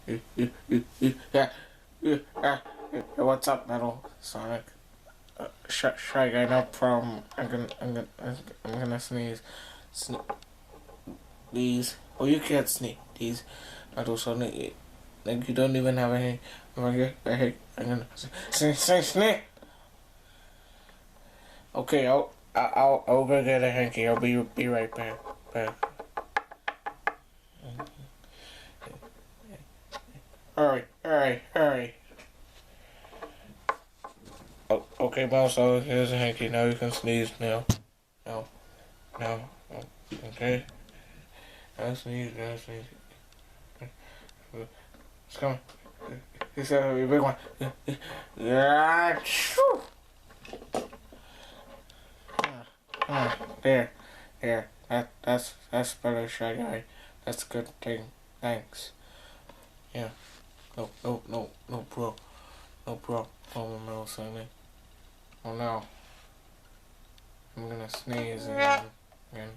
Yeah. What's up, Metal Sonic? Shy guy, no problem. I'm gonna sneeze. Sneeze. Oh, you can't sneeze. Metal Sonic. Like you don't even have any. I'm gonna sneeze. Okay, I'll go get a hanky. I'll be right back. Hurry. Oh, okay, Mouse. So here's a hanky. Now you can sneeze now. No, no. Okay. Now sneeze. It's coming. It's a big one. Yeah. There. That's better, Shy Guy. That's a good thing. Thanks. Yeah. No, bro. No, bro. Oh, no, Sonny. Oh, no. I'm gonna sneeze again.